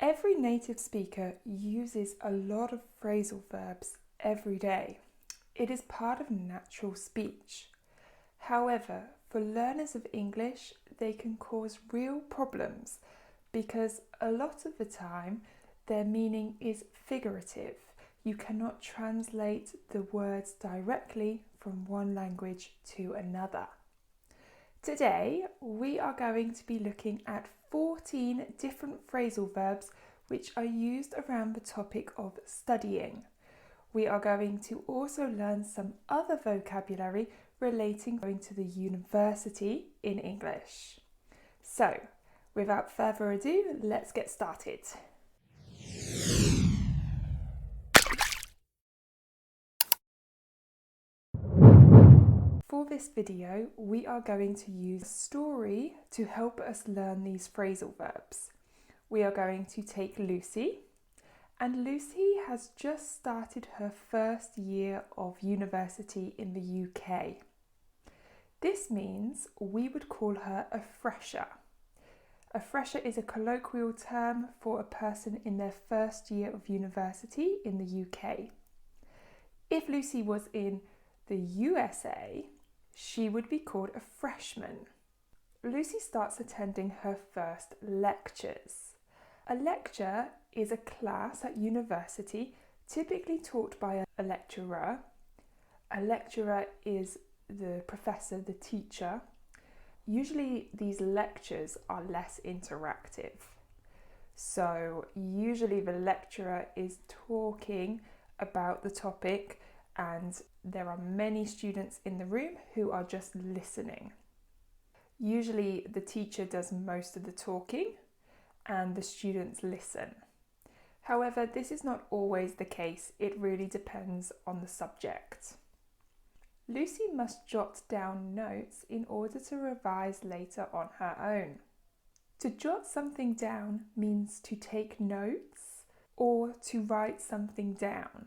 Every native speaker uses a lot of phrasal verbs every day. It is part of natural speech. However, for learners of English, they can cause real problems because a lot of the time their meaning is figurative. You cannot translate the words directly from one language to another. Today, we are going to be looking at 14 different phrasal verbs which are used around the topic of studying. We are going to also learn some other vocabulary relating to the university in English. So, without further ado, let's get started. For this video, we are going to use a story to help us learn these phrasal verbs. We are going to take Lucy, and Lucy has just started her first year of university in the UK. This means we would call her a fresher. A fresher is a colloquial term for a person in their first year of university in the UK. If Lucy was in the USA, she would be called a freshman. Lucy starts attending her first lectures. A lecture is a class at university typically taught by a lecturer. A lecturer is the professor, the teacher. Usually these lectures are less interactive. So usually the lecturer is talking about the topic and there are many students in the room who are just listening. Usually the teacher does most of the talking and the students listen. However, this is not always the case. It really depends on the subject. Lucy must jot down notes in order to revise later on her own. To jot something down means to take notes or to write something down.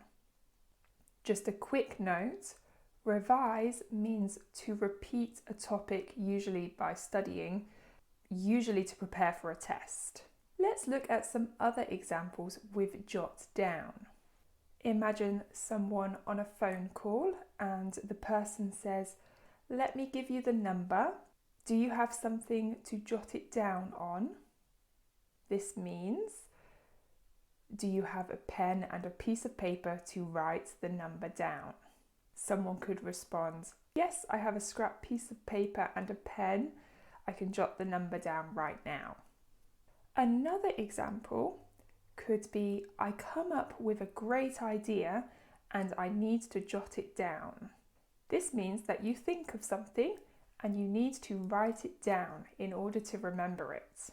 Just a quick note, revise means to repeat a topic usually by studying, usually to prepare for a test. Let's look at some other examples with jot down. Imagine someone on a phone call and the person says, "Let me give you the number. Do you have something to jot it down on?" This means, do you have a pen and a piece of paper to write the number down? Someone could respond, "Yes, I have a scrap piece of paper and a pen. I can jot the number down right now." Another example could be, "I come up with a great idea and I need to jot it down." This means that you think of something and you need to write it down in order to remember it.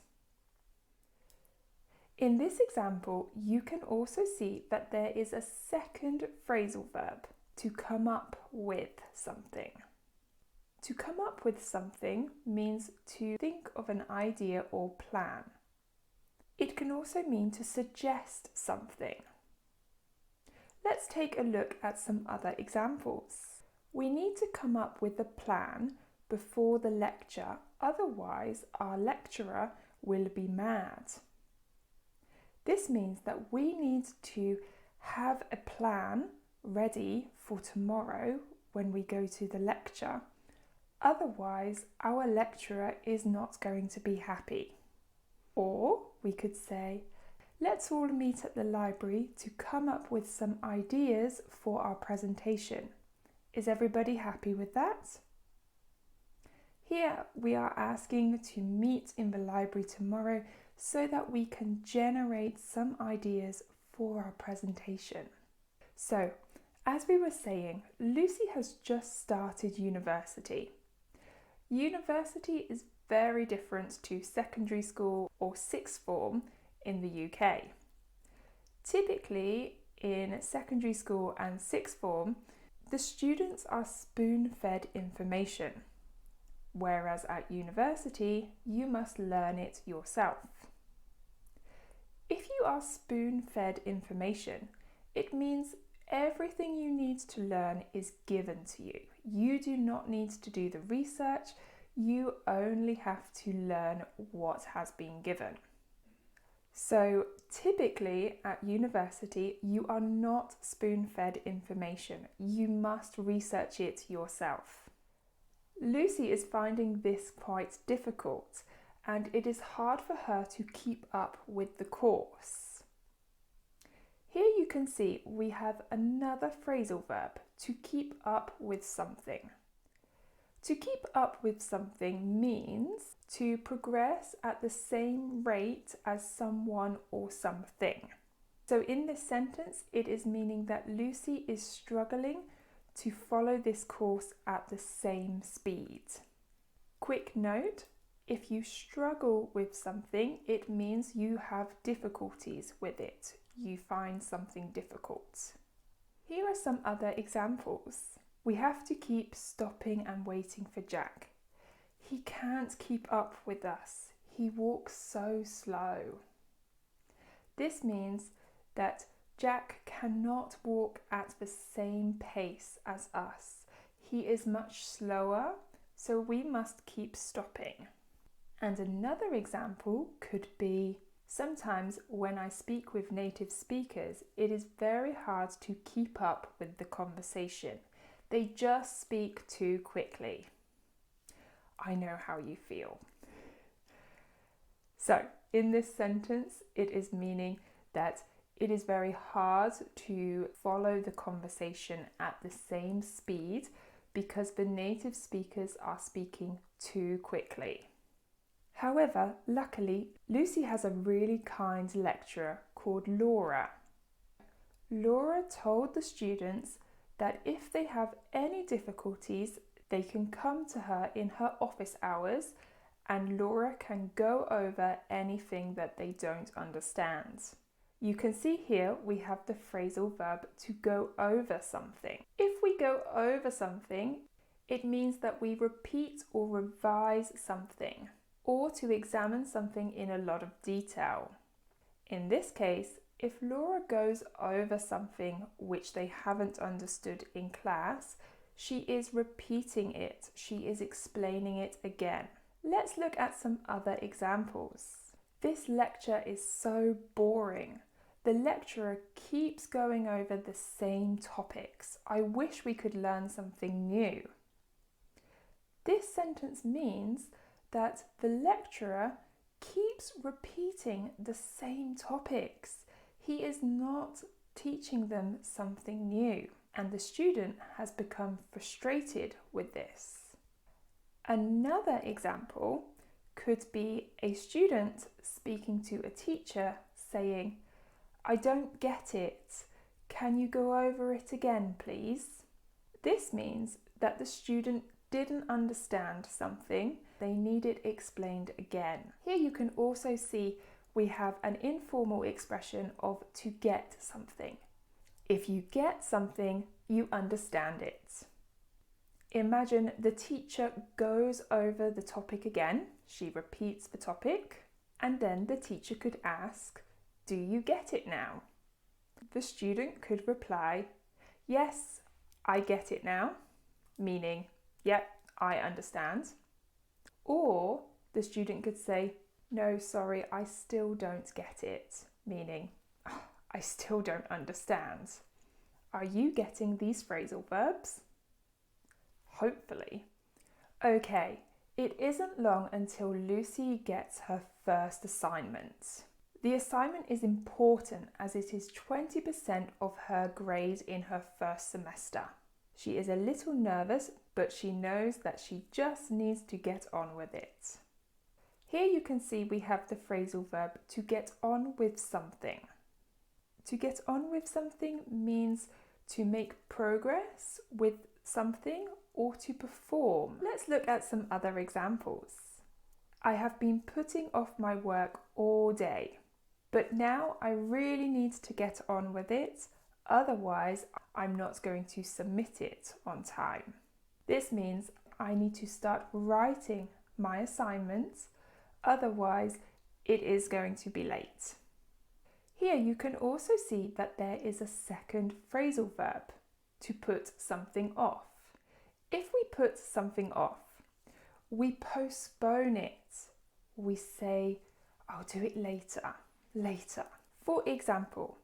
In this example, you can also see that there is a second phrasal verb, to come up with something. To come up with something means to think of an idea or plan. It can also mean to suggest something. Let's take a look at some other examples. We need to come up with a plan before the lecture, otherwise our lecturer will be mad. This means that we need to have a plan ready for tomorrow when we go to the lecture. Otherwise, our lecturer is not going to be happy. Or we could say, "Let's all meet at the library to come up with some ideas for our presentation." Is everybody happy with that? Here we are asking to meet in the library tomorrow so that we can generate some ideas for our presentation. So, as we were saying, Lucy has just started university. University is very different to secondary school or sixth form in the UK. Typically, in secondary school and sixth form, the students are spoon-fed information, whereas at university, you must learn it yourself. If you are spoon-fed information, it means everything you need to learn is given to you. You do not need to do the research, you only have to learn what has been given. So typically at university, you are not spoon-fed information. You must research it yourself. Lucy is finding this quite difficult, and it is hard for her to keep up with the course. Here you can see we have another phrasal verb, to keep up with something. To keep up with something means to progress at the same rate as someone or something. So in this sentence, it is meaning that Lucy is struggling to follow this course at the same speed. Quick note, if you struggle with something, it means you have difficulties with it. You find something difficult. Here are some other examples. We have to keep stopping and waiting for Jack. He can't keep up with us. He walks so slow. This means that Jack cannot walk at the same pace as us. He is much slower, so we must keep stopping. And another example could be, sometimes when I speak with native speakers, it is very hard to keep up with the conversation. They just speak too quickly. I know how you feel. So, in this sentence, it is meaning that it is very hard to follow the conversation at the same speed because the native speakers are speaking too quickly. However, luckily, Lucy has a really kind lecturer called Laura. Laura told the students that if they have any difficulties, they can come to her in her office hours and Laura can go over anything that they don't understand. You can see here we have the phrasal verb to go over something. If we go over something, it means that we repeat or revise something, or to examine something in a lot of detail. In this case, if Laura goes over something which they haven't understood in class, she is repeating it, she is explaining it again. Let's look at some other examples. This lecture is so boring. The lecturer keeps going over the same topics. I wish we could learn something new. This sentence means that the lecturer keeps repeating the same topics. He is not teaching them something new, and the student has become frustrated with this. Another example could be a student speaking to a teacher saying, "I don't get it. Can you go over it again, please?" This means that the student didn't understand something. They need it explained again. Here you can also see we have an informal expression of to get something. If you get something, you understand it. Imagine the teacher goes over the topic again. She repeats the topic, and then the teacher could ask, "Do you get it now?" The student could reply, "Yes, I get it now," meaning, "Yep, I understand." Or the student could say, "No, sorry, I still don't get it," meaning, "I still don't understand." Are you getting these phrasal verbs? Hopefully. Okay, it isn't long until Lucy gets her first assignment. The assignment is important as it is 20% of her grade in her first semester. She is a little nervous, but she knows that she just needs to get on with it. Here you can see we have the phrasal verb to get on with something. To get on with something means to make progress with something or to perform. Let's look at some other examples. I have been putting off my work all day, but now I really need to get on with it, otherwise I'm not going to submit it on time. This means I need to start writing my assignment, otherwise it is going to be late. Here you can also see that there is a second phrasal verb, to put something off. If we put something off, we postpone it. We say, "I'll do it later." later. For example,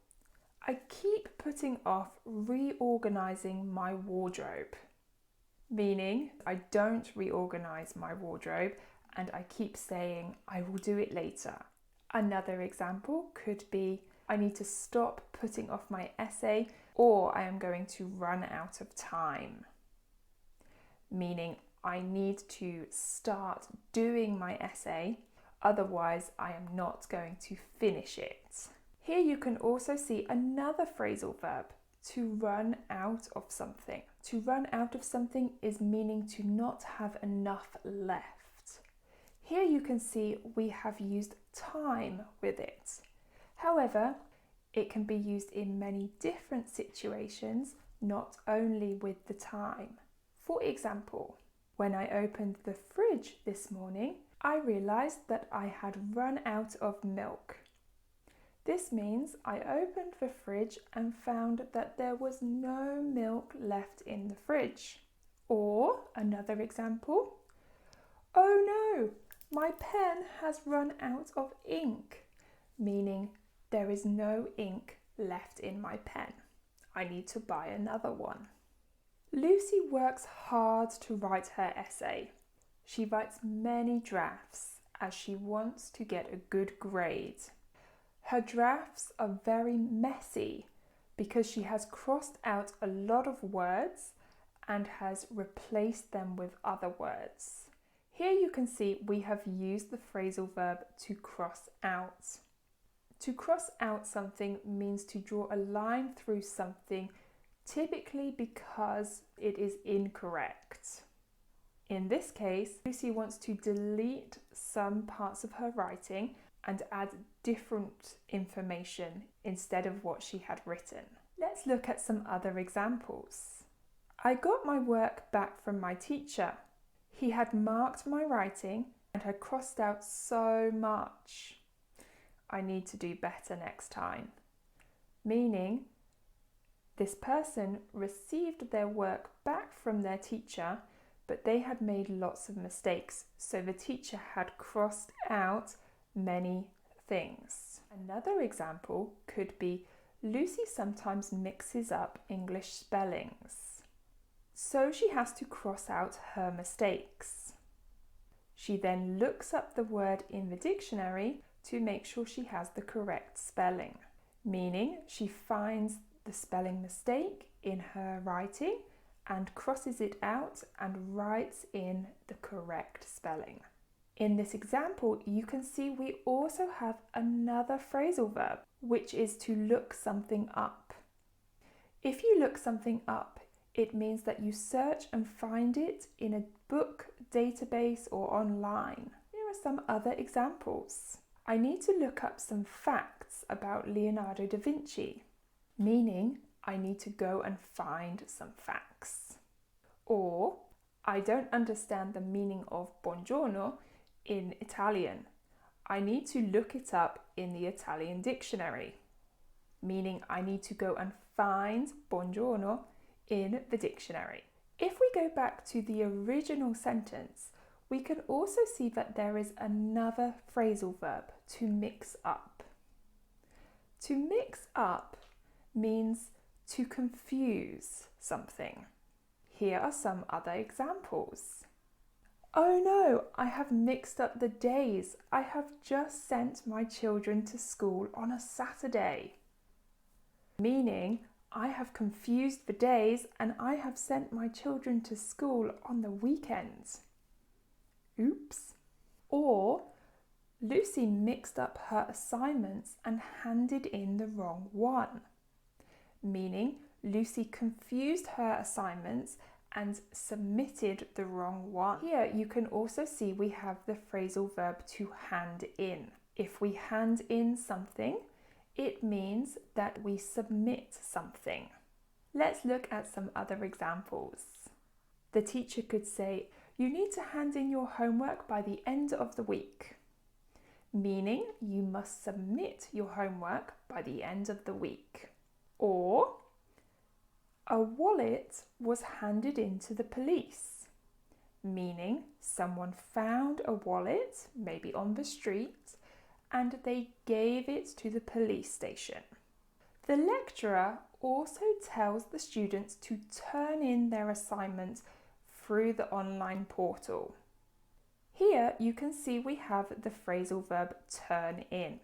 I keep putting off reorganizing my wardrobe, meaning I don't reorganize my wardrobe and I keep saying I will do it later. Another example could be I need to stop putting off my essay or I am going to run out of time, meaning I need to start doing my essay, otherwise I am not going to finish it. Here you can also see another phrasal verb, to run out of something. To run out of something is meaning to not have enough left. Here you can see we have used time with it. However, it can be used in many different situations, not only with the time. For example, when I opened the fridge this morning, I realised that I had run out of milk. This means I opened the fridge and found that there was no milk left in the fridge. Or another example, oh no, my pen has run out of ink, meaning there is no ink left in my pen. I need to buy another one. Lucy works hard to write her essay. She writes many drafts as she wants to get a good grade. Her drafts are very messy because she has crossed out a lot of words and has replaced them with other words. Here you can see we have used the phrasal verb to cross out. To cross out something means to draw a line through something, typically because it is incorrect. In this case, Lucy wants to delete some parts of her writing and add different information instead of what she had written. Let's look at some other examples. I got my work back from my teacher. He had marked my writing and had crossed out so much. I need to do better next time. Meaning, this person received their work back from their teacher, but they had made lots of mistakes, so the teacher had crossed out many things. Another example could be Lucy sometimes mixes up English spellings, so she has to cross out her mistakes. She then looks up the word in the dictionary to make sure she has the correct spelling, meaning she finds the spelling mistake in her writing and crosses it out and writes in the correct spelling. In this example, you can see we also have another phrasal verb, which is to look something up. If you look something up, it means that you search and find it in a book, database, or online. Here are some other examples. I need to look up some facts about Leonardo da Vinci, meaning I need to go and find some facts. Or, I don't understand the meaning of buongiorno in Italian. I need to look it up in the Italian dictionary, meaning I need to go and find buongiorno in the dictionary. If we go back to the original sentence, we can also see that there is another phrasal verb, to mix up. To mix up means to confuse something. Here are some other examples. Oh no, I have mixed up the days. I have just sent my children to school on a Saturday. Meaning, I have confused the days and I have sent my children to school on the weekends. Oops. Or, Lucy mixed up her assignments and handed in the wrong one. Meaning, Lucy confused her assignments and submitted the wrong one. Here you can also see we have the phrasal verb to hand in. If we hand in something, it means that we submit something. Let's look at some other examples. The teacher could say, you need to hand in your homework by the end of the week, meaning you must submit your homework by the end of the week. Or, a wallet was handed in to the police, meaning someone found a wallet, maybe on the street, and they gave it to the police station. The lecturer also tells the students to turn in their assignments through the online portal. Here you can see we have the phrasal verb turn in.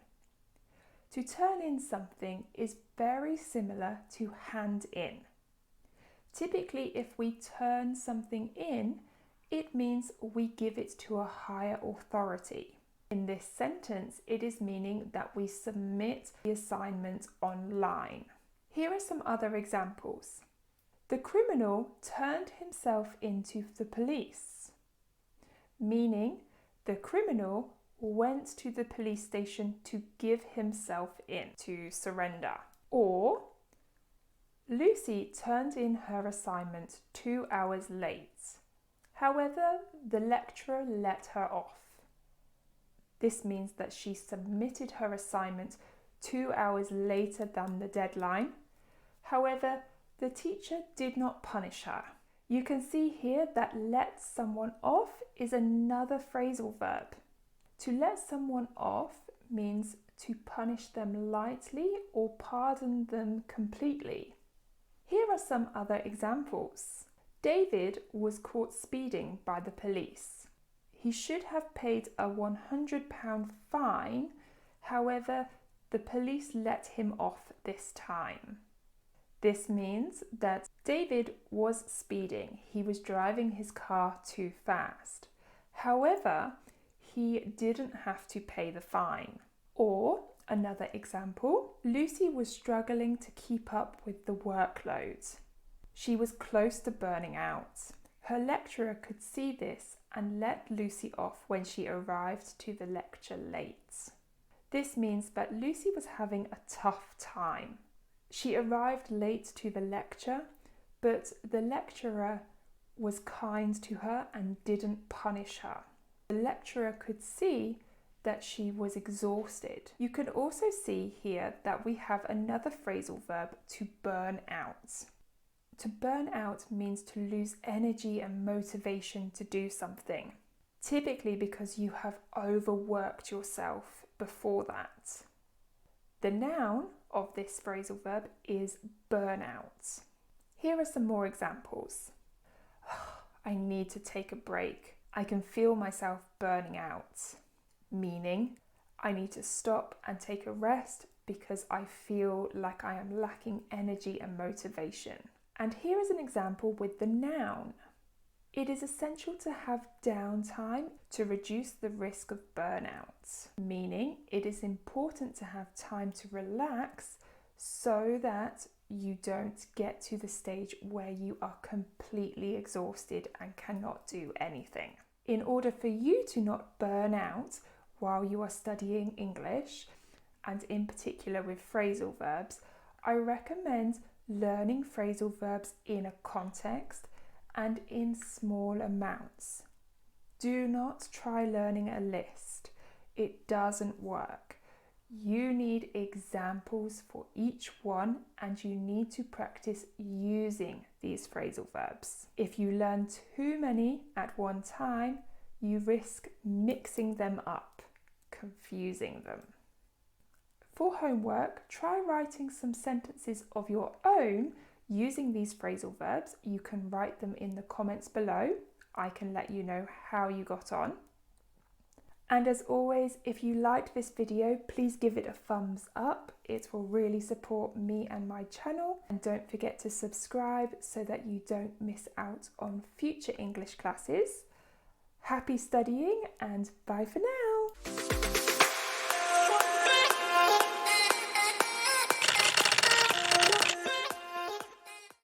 To turn in something is very similar to hand in. Typically, if we turn something in, it means we give it to a higher authority. In this sentence, it is meaning that we submit the assignment online. Here are some other examples. The criminal turned himself into the police, meaning the criminal went to the police station to give himself in, to surrender. Or, Lucy turned in her assignment 2 hours late. However, the lecturer let her off. This means that she submitted her assignment 2 hours later than the deadline. However, the teacher did not punish her. You can see here that let someone off is another phrasal verb. To let someone off means to punish them lightly or pardon them completely. Here are some other examples. David was caught speeding by the police. He should have paid a £100 fine, however, the police let him off this time. This means that David was speeding. He was driving his car too fast. However, he didn't have to pay the fine. Or, another example, Lucy was struggling to keep up with the workload. She was close to burning out. Her lecturer could see this and let Lucy off when she arrived to the lecture late. This means that Lucy was having a tough time. She arrived late to the lecture, but the lecturer was kind to her and didn't punish her. The lecturer could see that she was exhausted. You can also see here that we have another phrasal verb, to burn out. To burn out means to lose energy and motivation to do something, typically because you have overworked yourself before that. The noun of this phrasal verb is burnout. Here are some more examples. I need to take a break. I can feel myself burning out. Meaning, I need to stop and take a rest because I feel like I am lacking energy and motivation. And here is an example with the noun. It is essential to have downtime to reduce the risk of burnout, meaning it is important to have time to relax so that you don't get to the stage where you are completely exhausted and cannot do anything. In order for you to not burn out while you are studying English, and in particular with phrasal verbs, I recommend learning phrasal verbs in a context and in small amounts. Do not try learning a list. It doesn't work. You need examples for each one and you need to practice using these phrasal verbs. If you learn too many at one time, you risk mixing them up, confusing them. For homework, try writing some sentences of your own using these phrasal verbs. You can write them in the comments below. I can let you know how you got on. And as always, if you liked this video, please give it a thumbs up. It will really support me and my channel. And don't forget to subscribe so that you don't miss out on future English classes. Happy studying and bye for now.